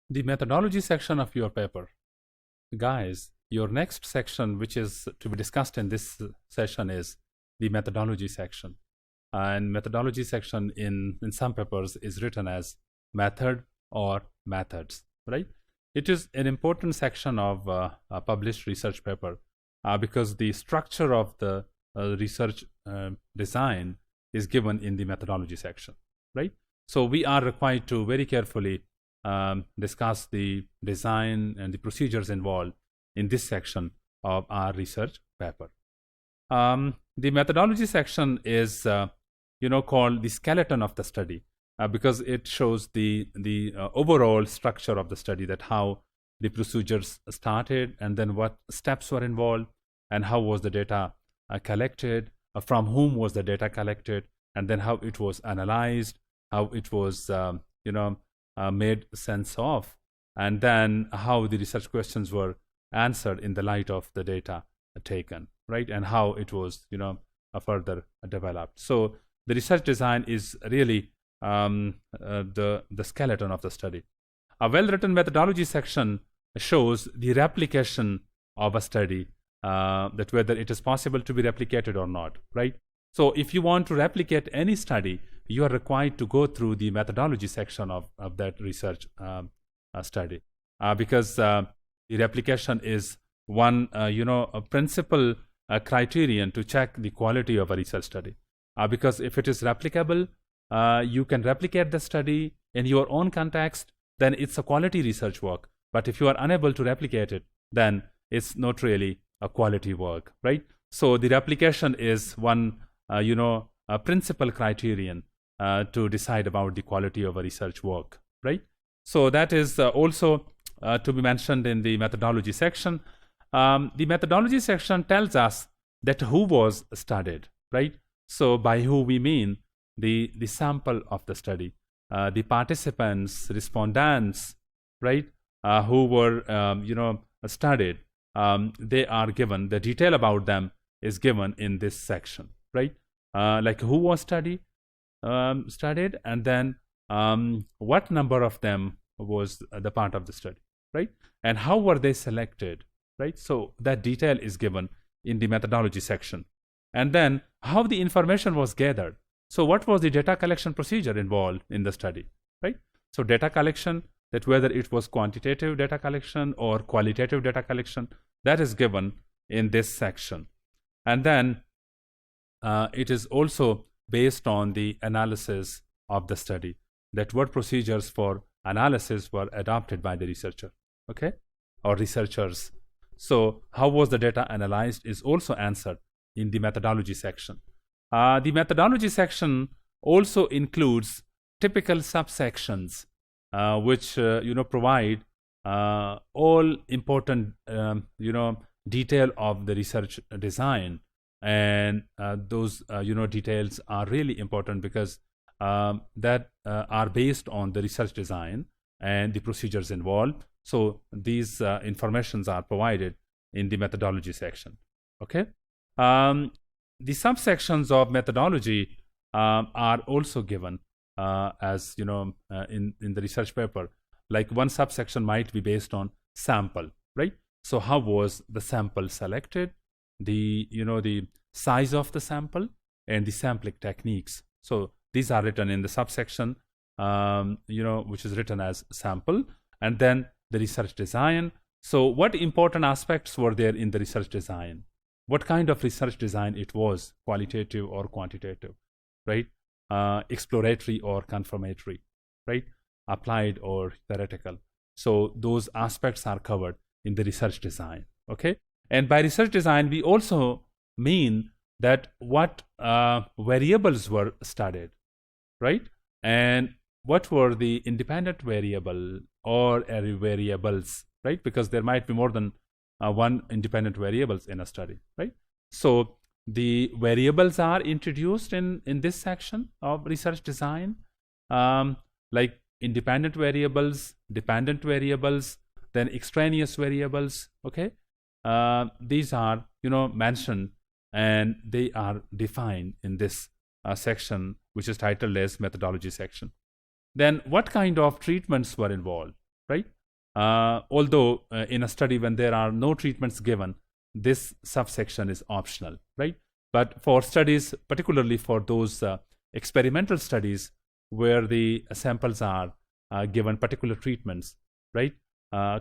the methodology section of your paper. Guys, your next section, which is to be discussed in this session, is the methodology section. And methodology section in some papers is written as method or methods, right? It is an important section of a published research paper because the structure of the research design is given in the methodology section, right? So we are required to very carefully discuss the design and the procedures involved in this section of our research paper. The methodology section is called the skeleton of the study because it shows the overall structure of the study, that how the procedures started and then what steps were involved and how was the data collected, from whom was the data collected, and then how it was analyzed, how it was made sense of, and then how the research questions were answered in the light of the data taken, right? And how it was further developed. So the research design is really the skeleton of the study. A well-written methodology section shows the replication of a study, that whether it is possible to be replicated or not, right? So if you want to replicate any study, you are required to go through the methodology section of that research study, because the replication is one a principal criterion to check the quality of a research study. Because if it is replicable, you can replicate the study in your own context, then it's a quality research work. But if you are unable to replicate it, then it's not really a quality work, right? So the replication is one a principal criterion to decide about the quality of a research work, right? So that is also to be mentioned in the methodology section. The methodology section tells us that who was studied, right? So by who we mean the sample of the study, the participants, respondents, right? Who were studied. They are given, the detail about them is given in this section, right? Like who was studied, and then what number of them was the part of the study, right? And how were they selected, right? So that detail is given in the methodology section. And then how the information was gathered. So what was the data collection procedure involved in the study, right? So data collection, that whether it was quantitative data collection or qualitative data collection, that is given in this section. And then it is also based on the analysis of the study, that what procedures for analysis were adopted by the researcher, okay, or researchers. So how was the data analyzed is also answered in the methodology section. The methodology section also includes typical subsections, which provide all important detail of the research design, and those details are really important because that are based on the research design and the procedures involved. So these informations are provided in the methodology section. Okay. The subsections of methodology are also given as in the research paper. Like one subsection might be based on sample, right? So how was the sample selected, the size of the sample, and the sampling techniques. So these are written in the subsection which is written as sample, and then the research design. So what important aspects were there in the research design? What kind of research design it was, qualitative or quantitative, right? Exploratory or confirmatory, right? Applied or theoretical. So those aspects are covered in the research design, okay? And by research design, we also mean that what variables were studied, right? And what were the independent variable or array variables, right? Because there might be more than one independent variables in a study, right? So the variables are introduced in this section of research design, like independent variables, dependent variables, then extraneous variables, okay? These are, mentioned, and they are defined in this section, which is titled as methodology section. Then what kind of treatments were involved, right? Although in a study when there are no treatments given, this subsection is optional, right? But for studies, particularly for those experimental studies where the samples are given particular treatments, right?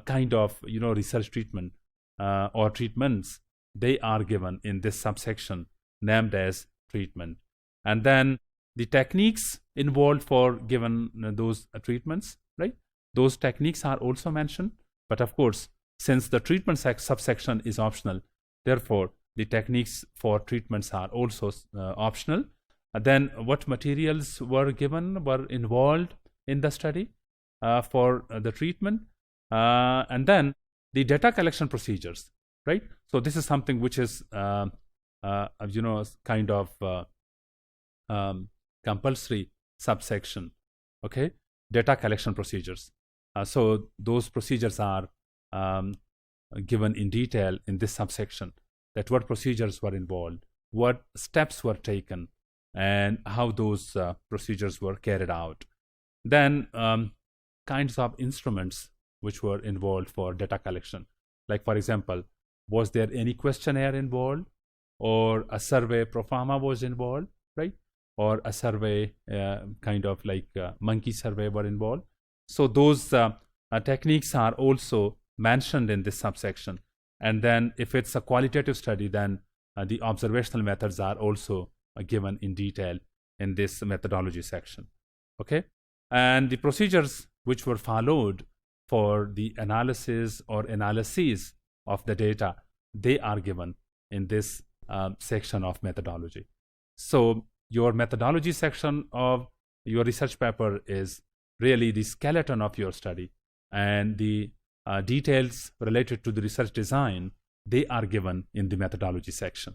Kind of, research treatment or treatments, they are given in this subsection named as treatment. And then the techniques involved for given those treatments, right? Those techniques are also mentioned. But of course, since the treatment subsection is optional, therefore, the techniques for treatments are also optional. Then what materials were involved in the study for the treatment, and then the data collection procedures, right? So this is something which is, kind of compulsory subsection, okay? Data collection procedures. So those procedures are given in detail in this subsection, that what procedures were involved, what steps were taken, and how those procedures were carried out. Then kinds of instruments which were involved for data collection. Like, for example, was there any questionnaire involved, or a survey pro forma was involved, right? Or a survey kind of like monkey survey were involved. So those techniques are also mentioned in this subsection. And then if it's a qualitative study, then the observational methods are also given in detail in this methodology section, okay? And the procedures which were followed for the analysis or analyses of the data, they are given in this section of methodology. So your methodology section of your research paper is really the skeleton of your study, and the details related to the research design, they are given in the methodology section.